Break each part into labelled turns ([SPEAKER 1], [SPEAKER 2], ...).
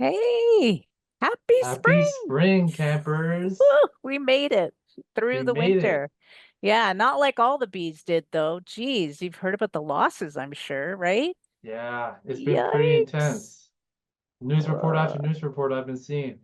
[SPEAKER 1] Hey, happy
[SPEAKER 2] Happy
[SPEAKER 1] spring.
[SPEAKER 2] spring, campers.
[SPEAKER 1] Woo, we made it through
[SPEAKER 2] We
[SPEAKER 1] the
[SPEAKER 2] made it.
[SPEAKER 1] winter. Yeah, not like all the bees did though. Geez, you've heard about the losses, I'm sure, right?
[SPEAKER 2] Yeah, it's been pretty
[SPEAKER 1] Yikes.
[SPEAKER 2] intense. News report
[SPEAKER 1] Uh,
[SPEAKER 2] after news report I've been seeing.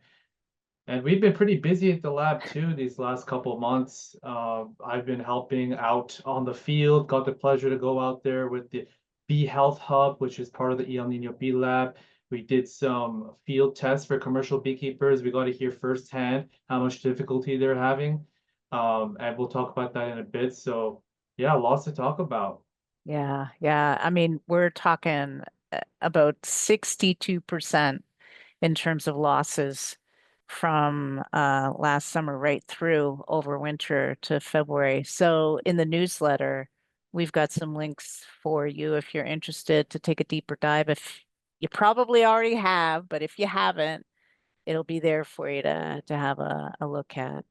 [SPEAKER 2] And we've been pretty busy at the lab too these last couple of months. I've been helping out on the field, got the pleasure to go out there with the Bee Health Hub, which is part of the El Nino Bee Lab. We did some field tests for commercial beekeepers. We got to hear firsthand how much difficulty they're having. And we'll talk about that in a bit. So yeah, lots to talk about.
[SPEAKER 1] yeah. I mean, we're talking about 62% in terms of losses from last summer right through over winter to February. So in the newsletter, we've got some links for you if you're interested to take a deeper dive. If you probably already have, but if you haven't, it'll be there for you to have a look at.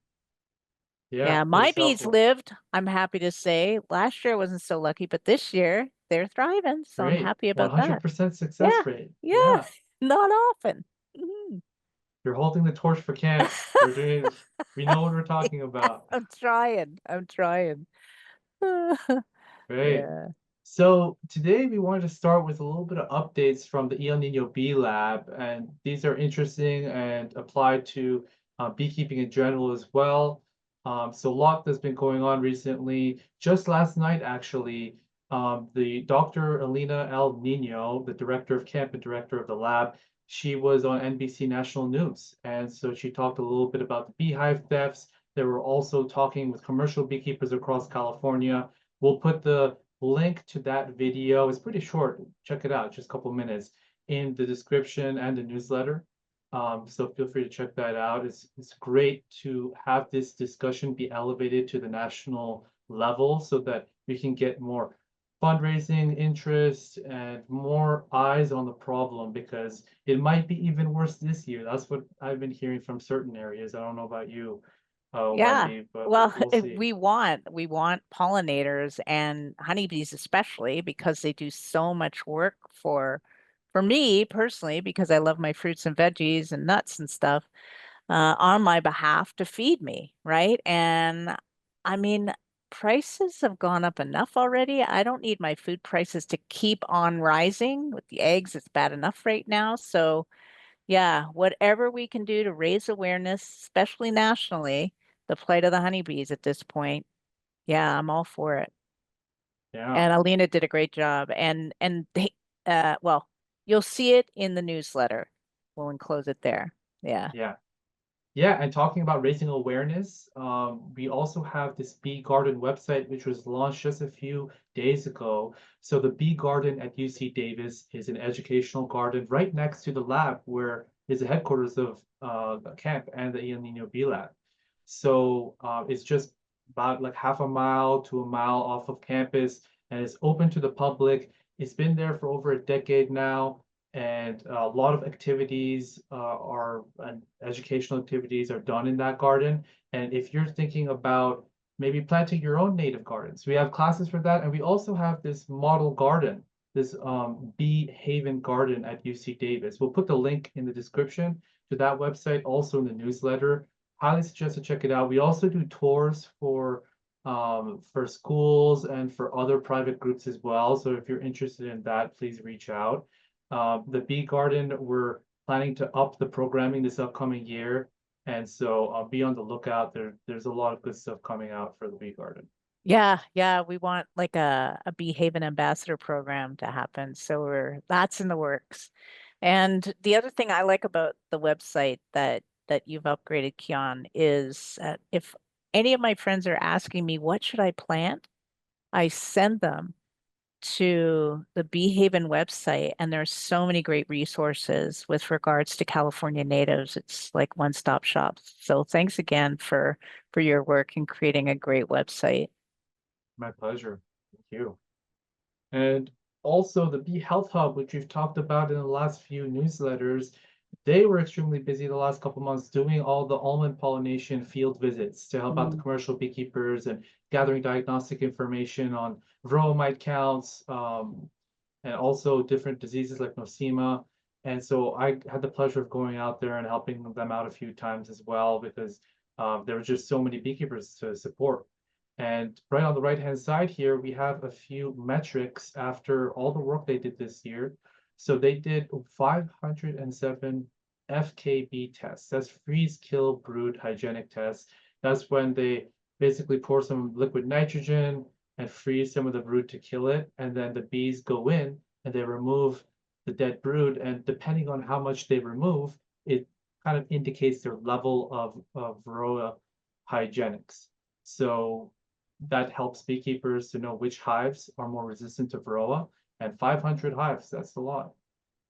[SPEAKER 2] Yeah,
[SPEAKER 1] Yeah, my
[SPEAKER 2] it's
[SPEAKER 1] bees
[SPEAKER 2] helpful.
[SPEAKER 1] lived, I'm happy to say. Last year I wasn't so lucky, but this year they're thriving, so I'm
[SPEAKER 2] Great.
[SPEAKER 1] happy about that.
[SPEAKER 2] 100%
[SPEAKER 1] Yeah,
[SPEAKER 2] success rate.
[SPEAKER 1] yeah,
[SPEAKER 2] Yeah.
[SPEAKER 1] not often. Mhm.
[SPEAKER 2] You're holding the torch for camp. We're doing, we know what we're talking about.
[SPEAKER 1] I'm trying. I'm trying.
[SPEAKER 2] Great.
[SPEAKER 1] Yeah.
[SPEAKER 2] So today we wanted to start with a little bit of updates from the El Nino Bee Lab, and these are interesting and apply to beekeeping in general as well. So a lot that's been going on recently. Just last night, actually, the Dr. Alina El Nino, the director of camp and director of the lab, she was on NBC National News, and so she talked a little bit about the beehive thefts. They were also talking with commercial beekeepers across California. We'll put the link to that video. It's pretty short. Check it out, just a couple minutes in the description and the newsletter. So feel free to check that out. It's great to have this discussion be elevated to the national level so that we can get more fundraising interest and more eyes on the problem because it might be even worse this year. That's what I've been hearing from certain areas. I don't know about you,
[SPEAKER 1] Yeah.
[SPEAKER 2] Wendy, but
[SPEAKER 1] Well,
[SPEAKER 2] we'll see.
[SPEAKER 1] we want pollinators and honeybees especially because they do so much work for me personally because I love my fruits and veggies and nuts and stuff on my behalf to feed me, right? And I mean, prices have gone up enough already. I don't need my food prices to keep on rising. With the eggs, it's bad enough right now. So yeah, whatever we can do to raise awareness, especially nationally, the plight of the honeybees at this point. Yeah, I'm all for it.
[SPEAKER 2] Yeah.
[SPEAKER 1] And Alina did a great job. And they well, you'll see it in the newsletter. We'll enclose it there. Yeah.
[SPEAKER 2] Yeah. Yeah, and talking about raising awareness, we also have this Bee Garden website, which was launched just a few days ago. So the Bee Garden at UC Davis is an educational garden right next to the lab, where is the headquarters of the camp and the El Nino Bee Lab. So it's just about like half a mile to a mile off of campus, and it's open to the public. It's been there for over a decade now and a lot of activities are and educational activities are done in that garden. And if you're thinking about maybe planting your own native gardens, we have classes for that, and we also have this model garden, this Bee Haven Garden at UC Davis. We'll put the link in the description to that website, also in the newsletter. Highly suggest to check it out. We also do tours for schools and for other private groups as well. So if you're interested in that, please reach out. The Bee Garden, we're planning to up the programming this upcoming year. And so be on the lookout. There's a lot of good stuff coming out for the Bee Garden.
[SPEAKER 1] Yeah, we want like a Bee Haven ambassador program to happen. So that's in the works. And the other thing I like about the website that you've upgraded, Kian, is if any of my friends are asking me what should I plant, I send them to the Bee Haven website, and there's so many great resources with regards to California natives. It's like one-stop shop. So thanks again for your work in creating a great website.
[SPEAKER 2] My pleasure. Thank you. And also the Bee Health Hub, which we've talked about in the last few newsletters, they were extremely busy the last couple months doing all the almond pollination field visits to help out the
[SPEAKER 1] Mm.
[SPEAKER 2] commercial beekeepers and gathering diagnostic information on varroa mite counts, and also different diseases like nosema. And so I had the pleasure of going out there and helping them out a few times as well because there were just so many beekeepers to support. And right on the right-hand side here, we have a few metrics after all the work they did this year. So they did 507 FKB tests. That's freeze, kill, brood, hygienic tests. That's when they basically pour some liquid nitrogen and freeze some of the brood to kill it. And then the bees go in and they remove the dead brood. And depending on how much they remove, it kind of indicates their level of Varroa hygienics. So that helps beekeepers to know which hives are more resistant to Varroa. And 500 hives, that's a lot.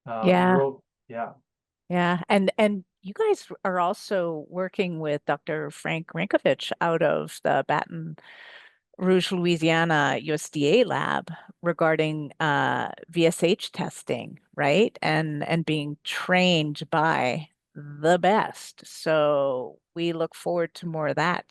[SPEAKER 1] Yeah.
[SPEAKER 2] Varroa, yeah.
[SPEAKER 1] Yeah. And you guys are also working with Dr. Frank Rankovich out of the Baton Rouge, Louisiana USDA lab regarding VSH testing, right? And being trained by the best. So we look forward to more of that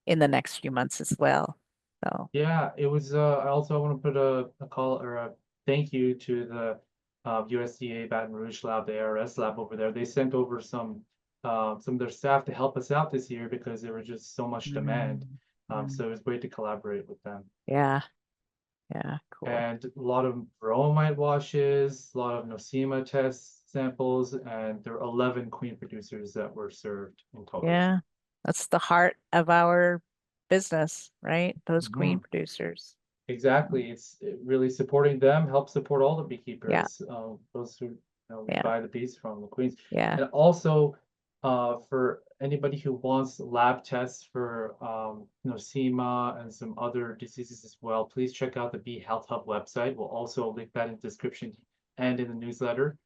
[SPEAKER 1] in the next few months as well. So
[SPEAKER 2] Yeah, it was. I also want to put a call or a thank you to the USDA Baton Rouge lab, the ARS lab over there. They sent over some of their staff to help us out this year because there was just so much demand.
[SPEAKER 1] mm, mm,
[SPEAKER 2] So it was great to collaborate with them.
[SPEAKER 1] yeah, yeah, cool.
[SPEAKER 2] And a lot of bromide washes, a lot of nosema test samples, and there were 11 queen producers that were served in total.
[SPEAKER 1] Yeah, that's the heart of our business, right? Those queen
[SPEAKER 2] Mhm.
[SPEAKER 1] producers. Mm,
[SPEAKER 2] Exactly. It's really supporting them, helps support all the
[SPEAKER 1] yeah,
[SPEAKER 2] beekeepers, those who we
[SPEAKER 1] yeah,
[SPEAKER 2] buy the bees from, the queens.
[SPEAKER 1] yeah.
[SPEAKER 2] And also for anybody who wants lab tests for nosema and some other diseases as well, please check out the Bee Health Hub website. We'll also link that in the description and in the newsletter.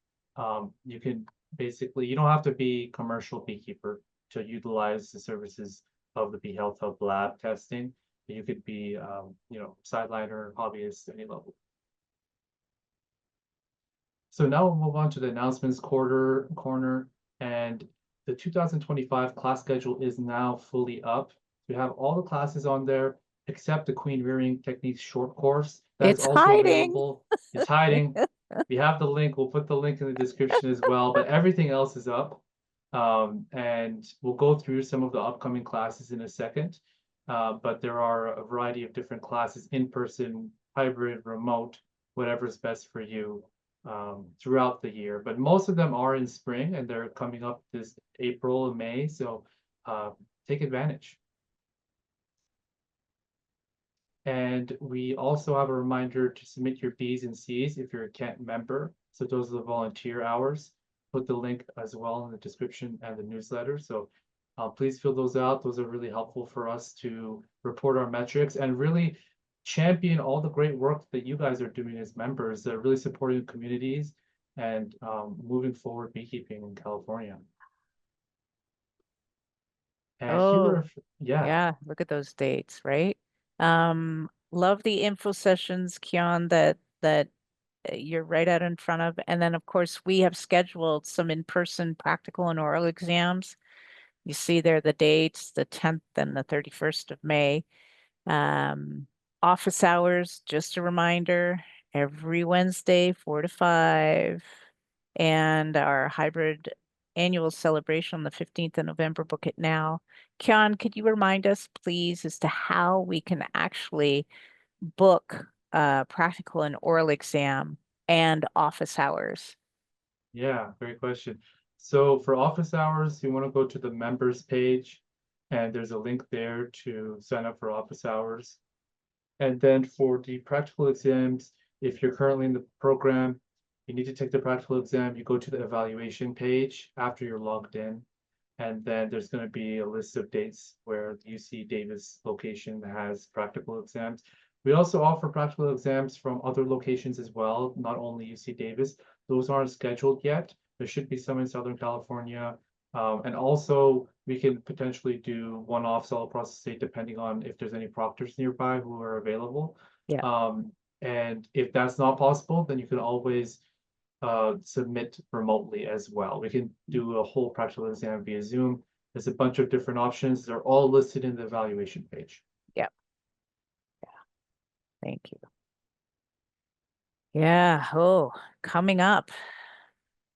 [SPEAKER 2] You can basically, you don't have to be commercial beekeeper to utilize the services of the Bee Health Hub lab testing. You could be, sideliner, hobbyist, any level. So now we'll move on to the announcements corner, and the 2025 class schedule is now fully up. We have all the classes on there except the Queen Rearing Techniques short course. That is
[SPEAKER 1] It's
[SPEAKER 2] also
[SPEAKER 1] hiding.
[SPEAKER 2] available. It's hiding. We have the link. We'll put the link in the description as well, but everything else is up. And we'll go through some of the upcoming classes in a second. But there are a variety of different classes, in person, hybrid, remote, whatever's best for you throughout the year. But most of them are in spring and they're coming up this April and May. So uh, take advantage. And we also have a reminder to submit your B's and C's if you're a Kent member. So those are the volunteer hours. Put the link as well in the description and the newsletter. So please fill those out. Those are really helpful for us to report our metrics and really champion all the great work that you guys are doing as members that are really supporting communities and moving forward beekeeping in California. And here
[SPEAKER 1] Oh,
[SPEAKER 2] are, yeah,
[SPEAKER 1] yeah, look at those dates, right? Love the info sessions, Kian, that you're right out in front of. And then of course we have scheduled some in-person practical and oral exams. You see there the dates, the 10th and the 31st of May. Um, Office hours, just a reminder, every Wednesday, 4 to 5. And our hybrid annual celebration on the 15th of November. Book it now. Kian, could you remind us, please, as to how we can actually book practical and oral exam and office hours?
[SPEAKER 2] yeah, great question. So for office hours, you want to go to the members page and there's a link there to sign up for office hours. And then for the practical exams, if you're currently in the program, you need to take the practical exam, you go to the evaluation page after you're logged in. And then there's going to be a list of dates where the UC Davis location has practical exams. We also offer practical exams from other locations as well, not only UC Davis. Those aren't scheduled yet. There should be some in Southern California. And also, we can potentially do one-off solid prostate depending on if there's any proctors nearby who are available.
[SPEAKER 1] Yeah.
[SPEAKER 2] And if that's not possible, then you can always submit remotely as well. We can do a whole practical exam via Zoom. There's a bunch of different options. They're all listed in the evaluation page.
[SPEAKER 1] Yeah. Thank you. Yeah. Oh, coming up.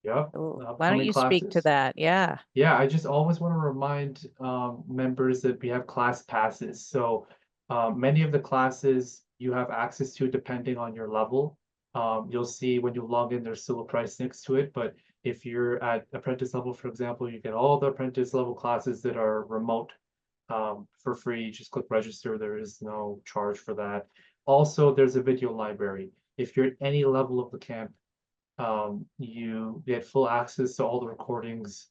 [SPEAKER 2] Yep,
[SPEAKER 1] Oh, why don't
[SPEAKER 2] upcoming
[SPEAKER 1] you speak to
[SPEAKER 2] classes.
[SPEAKER 1] that? Yeah.
[SPEAKER 2] Yeah, I just always want to remind members that we have class passes. So many of the classes you have access to depending on your level. You'll see when you log in, there's still a price next to it. But if you're at apprentice level, for example, you get all the apprentice level classes that are remote for free. Just click register. There is no charge for that. Also, there's a video library. If you're at any level of the camp, you get full access to all the recordings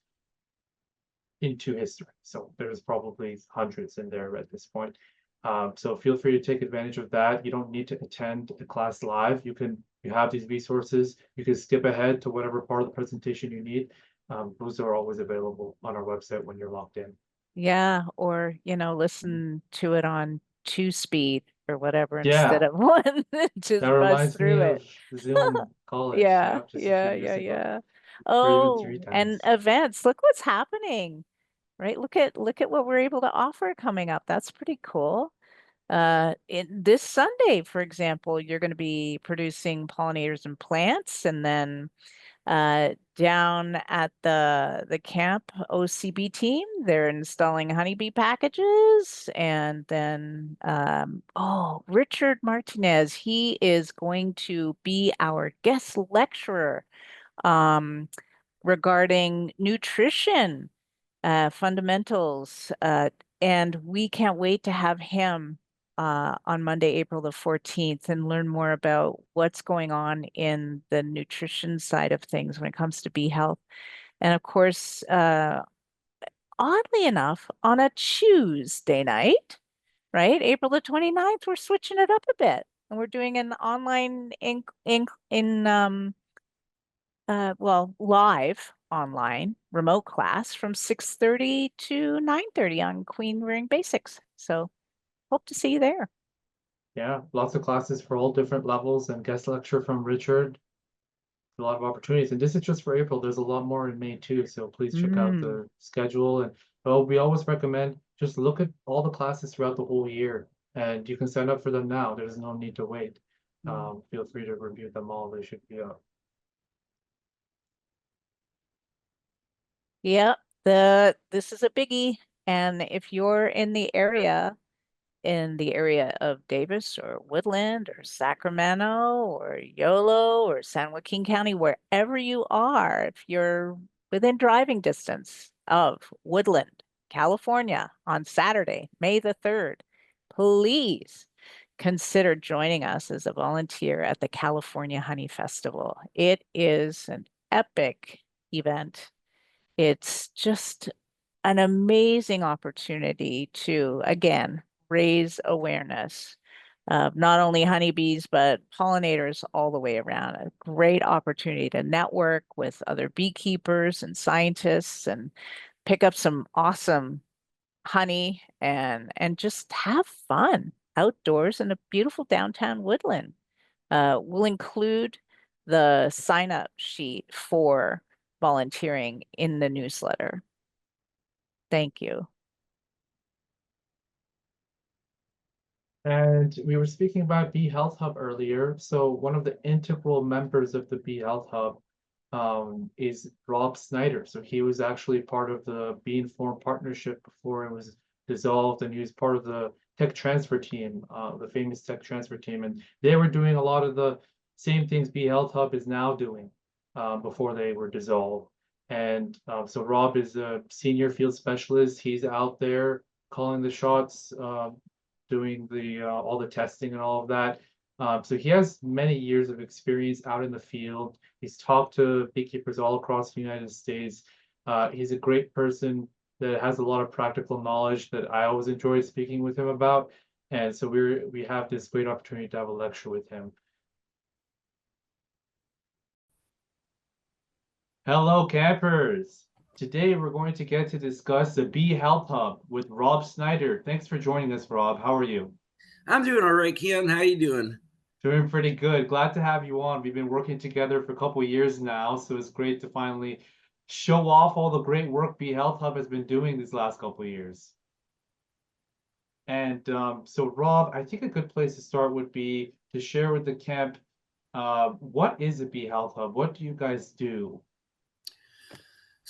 [SPEAKER 2] into history. So there's probably hundreds in there at this point. So feel free to take advantage of that. You don't need to attend the class live. You have these resources. You can skip ahead to whatever part of the presentation you need. Those are always available on our website when you're logged in.
[SPEAKER 1] Yeah. Or, listen to it on two speed or whatever instead
[SPEAKER 2] Yeah,
[SPEAKER 1] of one.
[SPEAKER 2] that
[SPEAKER 1] Just buzz
[SPEAKER 2] reminds me
[SPEAKER 1] through
[SPEAKER 2] of
[SPEAKER 1] it.
[SPEAKER 2] Zoom college.
[SPEAKER 1] Yeah.
[SPEAKER 2] Yeah, just a few
[SPEAKER 1] Yeah.
[SPEAKER 2] years
[SPEAKER 1] Yeah.
[SPEAKER 2] ago,
[SPEAKER 1] Yeah.
[SPEAKER 2] or even three
[SPEAKER 1] Oh, and
[SPEAKER 2] times.
[SPEAKER 1] events. Look what's happening, right? Look at what we're able to offer coming up. That's pretty cool. In this Sunday, for example, you're going to be producing pollinators and plants, and then down at the camp OCB team, they're installing honeybee packages, and then Richard Martinez, he is going to be our guest lecturer um, regarding nutrition fundamentals. And we can't wait to have him on Monday, April the 14th, and learn more about what's going on in the nutrition side of things when it comes to bee health. And of course, oddly enough, on a Tuesday night, right, April the 29th, we're switching it up a bit. And we're doing an online well, live online remote class from 6:30 to 9:30 on queen rearing basics. So hope to see you there.
[SPEAKER 2] Yeah, lots of classes for all different levels and guest lecture from Richard. A lot of opportunities. And this is just for April. There's a lot more in May too. So please check out
[SPEAKER 1] Mm,
[SPEAKER 2] the schedule. And well, we always recommend just look at all the classes throughout the whole year, and you can sign up for them now. There's no need to wait.
[SPEAKER 1] mm.
[SPEAKER 2] Feel free to review them all. They should be up.
[SPEAKER 1] Yeah, this is a biggie. And if you're in the area of Davis or Woodland or Sacramento or Yolo or San Joaquin County, wherever you are, if you're within driving distance of Woodland, California on Saturday, May the 3rd, please consider joining us as a volunteer at the California Honey Festival. It is an epic event. It's just an amazing opportunity to, again, raise awareness of not only honeybees, but pollinators all the way around. A great opportunity to network with other beekeepers and scientists and pick up some awesome honey and just have fun outdoors in a beautiful downtown Woodland. We'll include the sign up sheet for volunteering in the newsletter. Thank you.
[SPEAKER 2] And we were speaking about Bee Health Hub earlier. So one of the integral members of the Bee Health Hub is Rob Snyder. So he was actually part of the Bee Informed partnership before it was dissolved, and he was part of the tech transfer team, the famous tech transfer team. And they were doing a lot of the same things Bee Health Hub is now doing before they were dissolved. And so Rob is a senior field specialist. He's out there calling the shots, doing the all the testing and all of that. So he has many years of experience out in the field. He's talked to beekeepers all across the United States. He's a great person that has a lot of practical knowledge that I always enjoy speaking with him about. And so we have this great opportunity to have a lecture with him. Hello, campers. Today we're going to get to discuss the Bee Health Hub with Rob Snyder. Thanks for joining us, Rob. How are you?
[SPEAKER 3] I'm doing all right, Ken. How you doing?
[SPEAKER 2] Doing pretty good. Glad to have you on. We've been working together for a couple of years now, so it's great to finally show off all the great work Bee Health Hub has been doing these last couple of years. And so, Rob, I think a good place to start would be to share with the camp what is a Bee Health Hub? What do you guys do?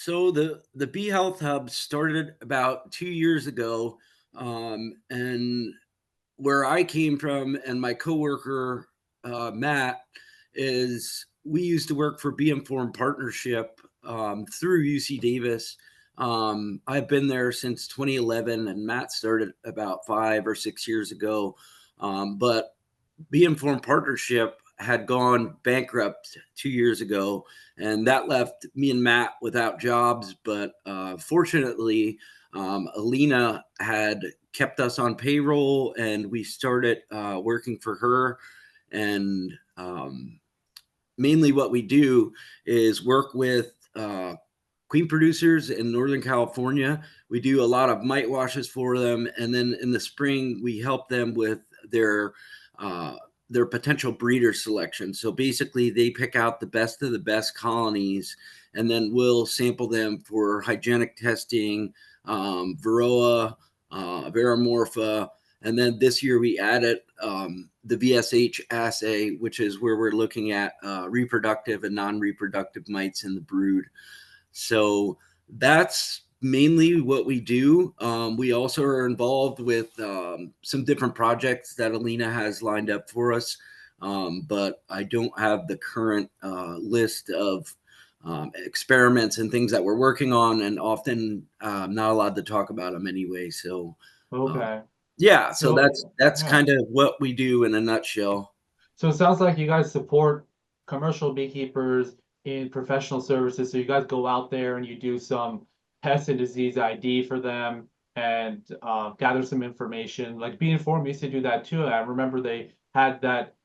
[SPEAKER 3] So the Bee Health Hub started about 2 years ago, and where I came from and my coworker Matt is we used to work for Bee Informed Partnership through UC Davis. I've been there since 2011, and Matt started about 5 or 6 years ago. But Bee Informed Partnership had gone bankrupt 2 years ago, and that left me and Matt without jobs. But fortunately, Alina had kept us on payroll, and we started working for her. And mainly, what we do is work with queen producers in Northern California. We do a lot of mite washes for them, and then in the spring we help them with uh, their potential breeder selection. So basically, they pick out the best of the best colonies, and then we'll sample them for hygienic testing, Varroa, Veramorpha, and then this year we added the VSH assay, which is where we're looking at reproductive and non-reproductive mites in the brood. So that's mainly what we do. We also are involved with some different projects that Alina has lined up for us, but I don't have the current list of experiments and things that we're working on, and often not allowed to talk about them anyway. So, uh,
[SPEAKER 2] Okay.
[SPEAKER 3] yeah, so
[SPEAKER 2] So
[SPEAKER 3] that's
[SPEAKER 2] yeah.
[SPEAKER 3] kind of what we do in a nutshell.
[SPEAKER 2] So it sounds like you guys support commercial beekeepers in professional services. So you guys go out there and you do some pest and disease ID for them and gather some information. Like Be Informed used to do that too. I remember they had that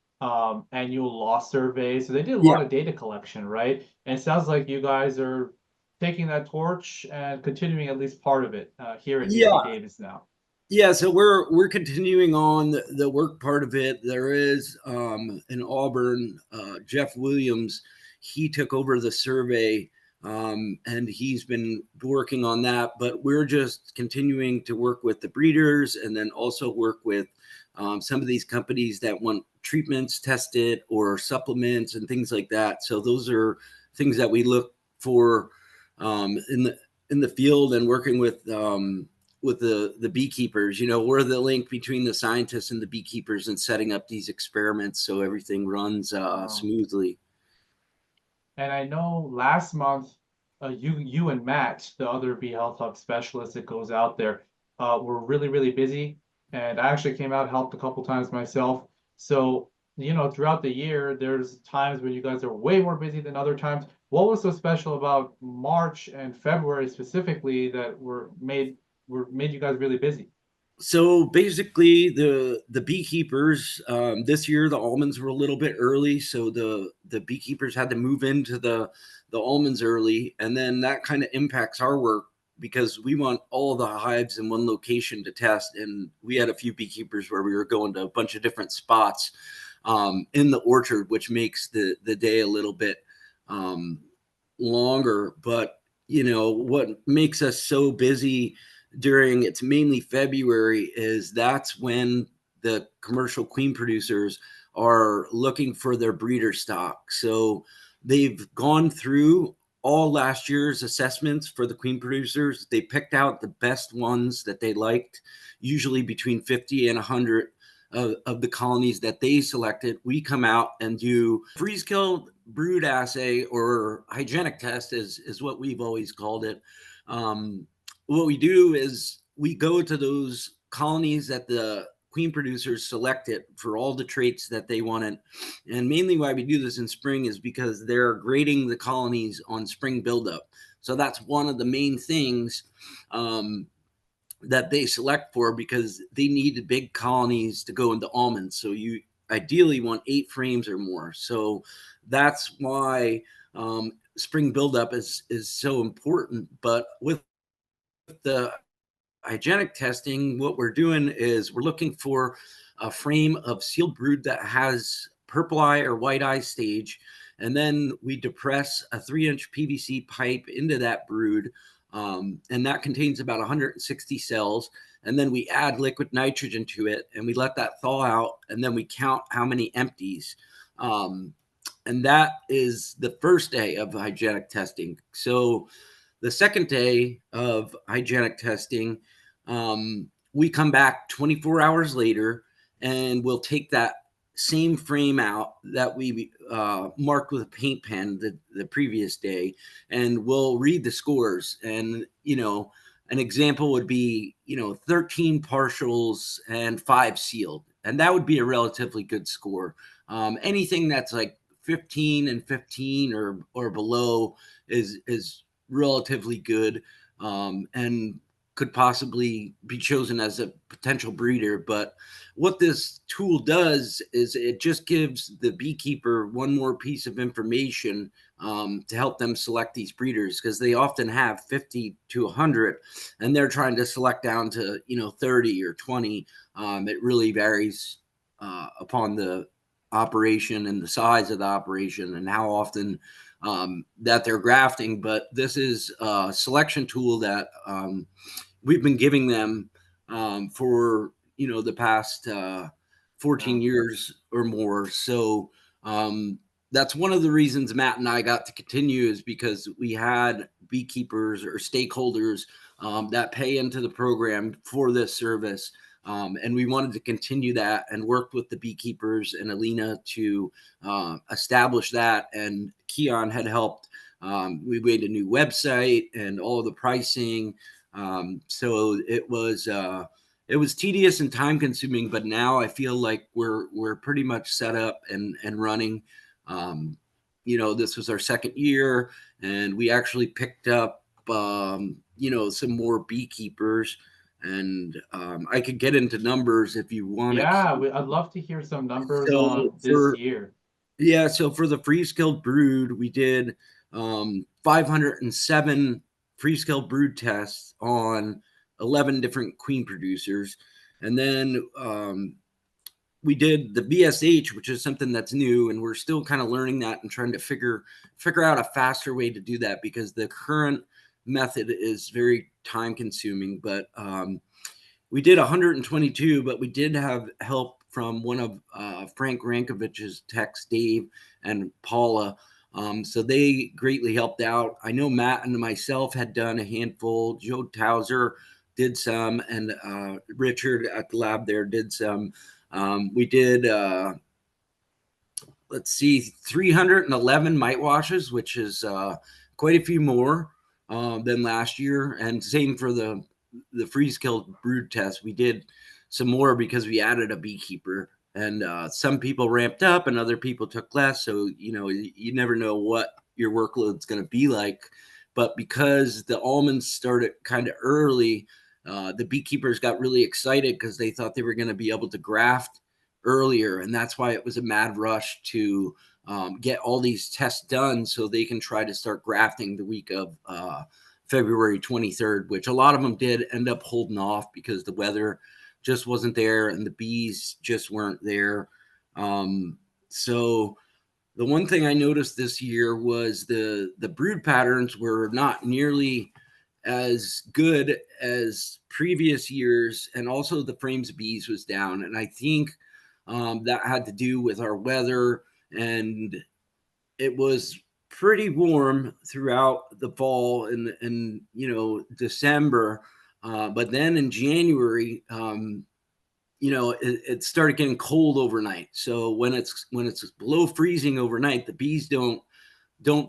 [SPEAKER 2] annual loss survey. So they did a
[SPEAKER 3] Yeah.
[SPEAKER 2] lot of data collection, right? And it sounds like you guys are taking that torch and continuing at least part of it here at UC
[SPEAKER 3] Yeah.
[SPEAKER 2] Davis now.
[SPEAKER 3] Yeah, so we're continuing on the work part of it. There is in Auburn, Jeff Williams. He took over the survey, and he's been working on that. But we're just continuing to work with the breeders, and then also work with some of these companies that want treatments tested or supplements and things like that. So those are things that we look for in the field, and working with the beekeepers. We're the link between the scientists and the beekeepers, and setting up these experiments so everything runs
[SPEAKER 2] Wow.
[SPEAKER 3] smoothly.
[SPEAKER 2] And I know last month, you and Matt, the other Bee Health Hub specialist that goes out there, were really, really busy. And I actually came out, helped a couple times myself. So, throughout the year, there's times when you guys are way more busy than other times. What was so special about March and February specifically that made you guys really busy?
[SPEAKER 3] So basically, the beekeepers this year, the almonds were a little bit early, so the beekeepers had to move into the almonds early, and then that kind of impacts our work because we want all of the hives in one location to test. And we had a few beekeepers where we were going to a bunch of different spots in the orchard, which makes the day a little bit um, longer. But what makes us so busy during, it's mainly February, is that's when the commercial queen producers are looking for their breeder stock. So they've gone through all last year's assessments for the queen producers. They picked out the best ones that they liked, usually between 50 and 100 of the colonies that they selected. We come out and do freeze kill brood assay, or hygienic test is what we've always called it. What we do is we go to those colonies that the queen producers selected for all the traits that they wanted. And mainly why we do this in spring is because they're grading the colonies on spring buildup. So that's one of the main things that they select for, because they need big colonies to go into almonds. So you ideally want 8 frames or more. So that's why spring buildup is so important. But with the hygienic testing, what we're doing is we're looking for a frame of sealed brood that has purple eye or white eye stage. And then we depress a 3-inch PVC pipe into that brood. And that contains about 160 cells. And then we add liquid nitrogen to it, and we let that thaw out. And then we count how many empties. And that is the first day of hygienic testing. So the second day of hygienic testing, we come back 24 hours later, and we'll take that same frame out that we marked with a paint pen the previous day, and we'll read the scores. And, an example would be, 13 partials and 5 sealed. And that would be a relatively good score. Anything that's like 15 and 15 or below is relatively good, and could possibly be chosen as a potential breeder. But what this tool does is it just gives the beekeeper one more piece of information to help them select these breeders, because they often have 50 to 100, and they're trying to select down to 30 or 20. It really varies upon the operation and the size of the operation and how often that they're grafting. But this is a selection tool that we've been giving them for the past 14 years or more. So that's one of the reasons Matt and I got to continue, is because we had beekeepers or stakeholders that pay into the program for this service. And we wanted to continue that, and worked with the beekeepers and Alina to establish that. And Keon had helped. We made a new website and all of the pricing. So it was tedious and time consuming, but now I feel like we're pretty much set up and running. This was our second year, and we actually picked up some more beekeepers. And I could get into numbers if you want.
[SPEAKER 2] Yeah, I'd love to hear some numbers
[SPEAKER 3] So
[SPEAKER 2] on this year.
[SPEAKER 3] Yeah, so for the free-scaled brood, we did 507 free-scaled brood tests on 11 different queen producers. And then we did the BSH, which is something that's new, and we're still kind of learning that and trying to figure out a faster way to do that, because the current method is very time consuming. But we did 122, but we did have help from one of Frank Rankovich's techs, Dave and Paula. So they greatly helped out. I know Matt and myself had done a handful. Joe Towser did some, and Richard at the lab there did some. We did, 311 mite washes, which is quite a few more than last year. And same for the freeze-killed brood test. We did some more because we added a beekeeper, and some people ramped up and other people took less. So, you never know what your workload's going to be like. But because the almonds started kind of early, the beekeepers got really excited because they thought they were going to be able to graft earlier. And that's why it was a mad rush to get all these tests done so they can try to start grafting the week of February 23rd, which a lot of them did end up holding off because the weather just wasn't there and the bees just weren't there. So the one thing I noticed this year was the brood patterns were not nearly as good as previous years, and also the frames of bees was down. And I think that had to do with our weather, and it was pretty warm throughout the fall and December, but then in January, it started getting cold overnight. So when it's below freezing overnight, the bees don't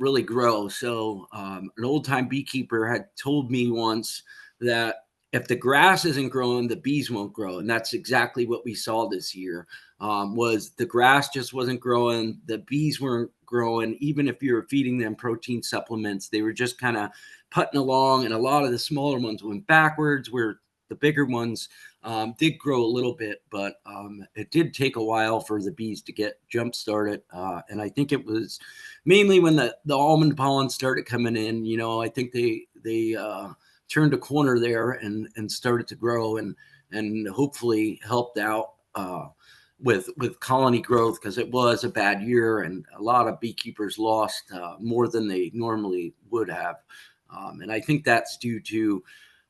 [SPEAKER 3] really grow. So an old time beekeeper had told me once that if the grass isn't growing, the bees won't grow. And that's exactly what we saw this year. Was the grass just wasn't growing. The bees weren't growing. Even if you were feeding them protein supplements, they were just kind of putting along. And a lot of the smaller ones went backwards, where the bigger ones did grow a little bit, but it did take a while for the bees to get jump started. And I think it was mainly when the almond pollen started coming in. I think they turned a corner there and started to grow and hopefully helped out with colony growth, because it was a bad year and a lot of beekeepers lost more than they normally would have. And I think that's due to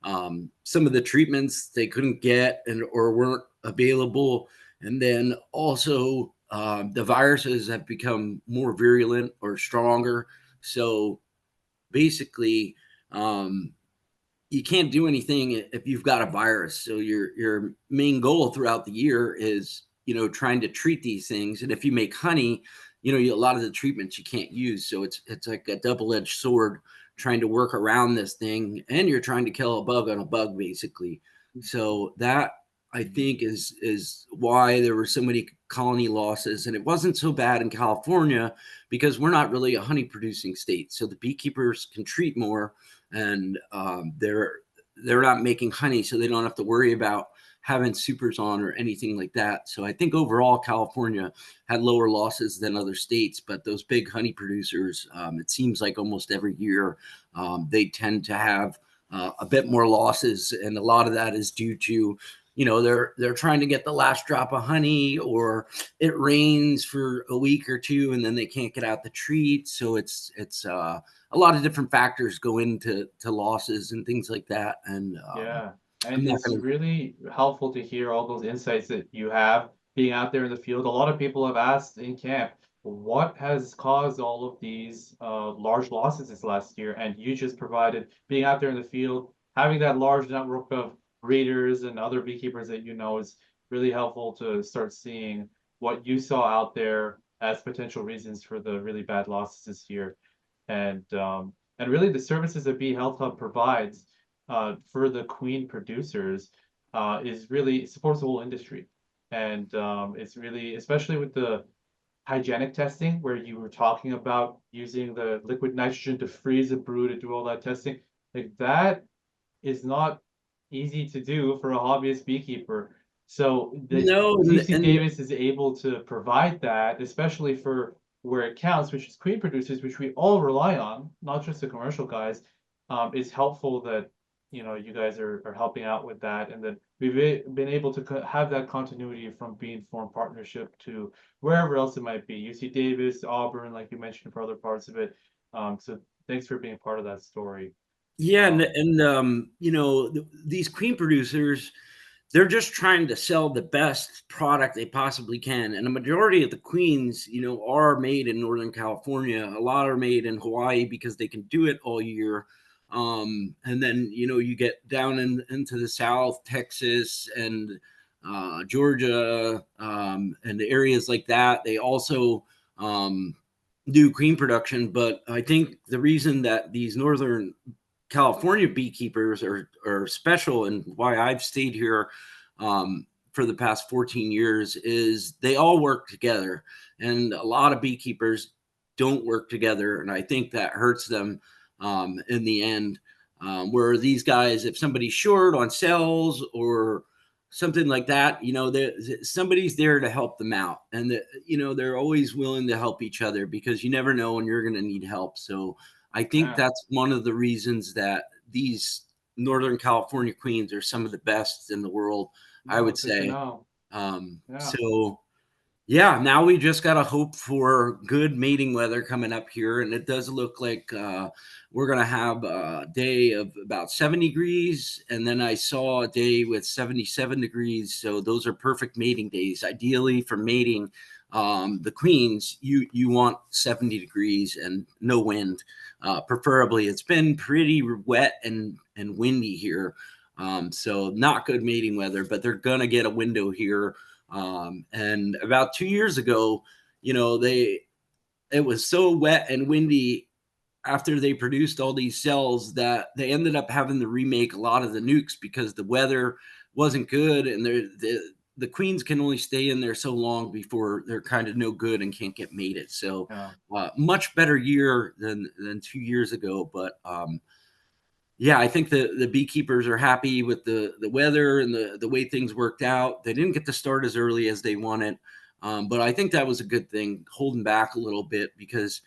[SPEAKER 3] some of the treatments they couldn't get or weren't available. And then also the viruses have become more virulent or stronger. So basically you can't do anything if you've got a virus. So your main goal throughout the year is, trying to treat these things. And if you make honey, a lot of the treatments you can't use. So it's like a double-edged sword trying to work around this thing, and you're trying to kill a bug on a bug, basically. So that, I think, is why there were so many colony losses. And it wasn't so bad in California because we're not really a honey producing state. So the beekeepers can treat more, and they're not making honey, so they don't have to worry about having supers on or anything like that. So I think overall California had lower losses than other states, but those big honey producers, it seems like almost every year they tend to have a bit more losses, and a lot of that is due to they're trying to get the last drop of honey, or it rains for a week or two and then they can't get out the treat. So it's a lot of different factors go into losses and things like that. And
[SPEAKER 2] Yeah,
[SPEAKER 3] I'm
[SPEAKER 2] and
[SPEAKER 3] not
[SPEAKER 2] it's
[SPEAKER 3] going to.
[SPEAKER 2] really helpful to hear all those insights that you have being out there in the field. A lot of people have asked in camp, what has caused all of these large losses this last year? And you just provided being out there in the field, having that large network of breeders and other beekeepers that you know is really helpful to start seeing what you saw out there as potential reasons for the really bad losses this year. And really the services that Bee Health Hub provides for the queen producers is really supports the whole industry. And it's really, especially with the hygienic testing, where you were talking about using the liquid nitrogen to freeze a brew to do all that testing, like that is not easy to do for a hobbyist beekeeper. So the
[SPEAKER 3] No,
[SPEAKER 2] UC
[SPEAKER 3] and
[SPEAKER 2] Davis is able to provide that, especially for where it counts, which is queen producers, which we all rely on, not just the commercial guys. It's helpful that you guys are helping out with that, and that we've been able to have that continuity from being formed partnership to wherever else it might be, UC Davis, Auburn, like you mentioned, for other parts of it. So thanks for being part of that story.
[SPEAKER 3] yeah,
[SPEAKER 2] Um,
[SPEAKER 3] these queen producers, they're just trying to sell the best product they possibly can. And the majority of the queens, are made in Northern California. A lot are made in Hawaii because they can do it all year. And then, you get down into the South, Texas and Georgia, and areas like that. They also do queen production. But I think the reason that these Northern California beekeepers are special, and why I've stayed here for the past 14 years, is they all work together. And a lot of beekeepers don't work together. And I think that hurts them in the end. Where these guys, if somebody's short on cells or something like that, somebody's there to help them out. And, they're always willing to help each other, because you never know when you're going to need help. So I think
[SPEAKER 2] yeah,
[SPEAKER 3] that's one of the reasons that these Northern California queens are some of the best in the world, I
[SPEAKER 2] no,
[SPEAKER 3] would
[SPEAKER 2] good to
[SPEAKER 3] say.
[SPEAKER 2] know. Yeah.
[SPEAKER 3] So yeah, now we just got to hope for good mating weather coming up here. And it does look like we're going to have a day of about 70 degrees. And then I saw a day with 77 degrees. So those are perfect mating days. Ideally for mating, the queens, you want 70 degrees and no wind. Preferably, it's been pretty wet and windy here. So not good mating weather, but they're going to get a window here. And about 2 years ago, it was so wet and windy after they produced all these cells that they ended up having to remake a lot of the nukes because the weather wasn't good, and the queens can only stay in there so long before they're kind of no good and can't get mated. So
[SPEAKER 2] Yeah.
[SPEAKER 3] much better year than 2 years ago. But yeah, I think the beekeepers are happy with the weather and the way things worked out. They didn't get to start as early as they wanted, but I think that was a good thing, holding back a little bit, because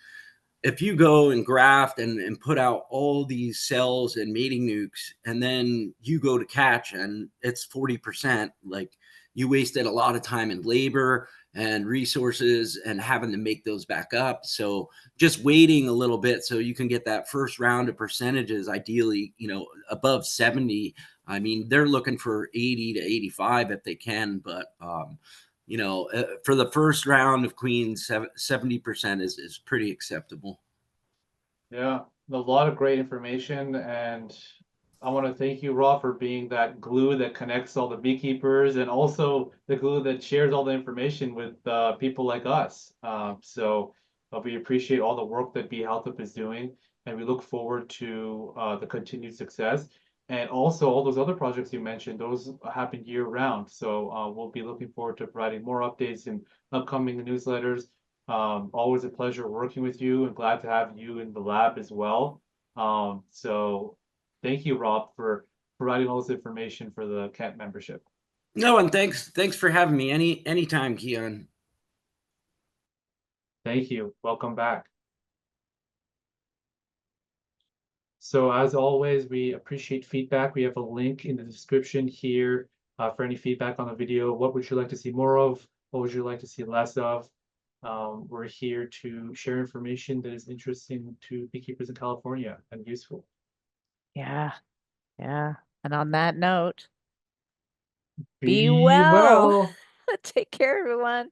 [SPEAKER 3] if you go and graft and put out all these cells and mating nukes, and then you go to catch and it's 40%, like, you wasted a lot of time and labor and resources and having to make those back up. So just waiting a little bit so you can get that first round of percentages, ideally, above 70. I mean, they're looking for 80 to 85 if they can, but for the first round of queens, 70% is pretty acceptable.
[SPEAKER 2] Yeah, a lot of great information, and I want to thank you, Rob, for being that glue that connects all the beekeepers and also the glue that shares all the information with people like us. So we appreciate all the work that Bee Health Hub is doing, and we look forward to the continued success. And also all those other projects you mentioned, those happen year round. So we'll be looking forward to providing more updates in upcoming newsletters. Always a pleasure working with you and glad to have you in the lab as well. So thank you, Rob, for providing all this information for the camp membership.
[SPEAKER 3] No, and thanks for having me. Anytime, Keon.
[SPEAKER 2] Thank you. Welcome back. So as always, we appreciate feedback. We have a link in the description here for any feedback on the video. What would you like to see more of? What would you like to see less of? We're here to share information that is interesting to beekeepers in California and useful.
[SPEAKER 1] Yeah. Yeah. And on that note,
[SPEAKER 2] Be
[SPEAKER 1] be well.
[SPEAKER 2] well.
[SPEAKER 1] Take care, everyone.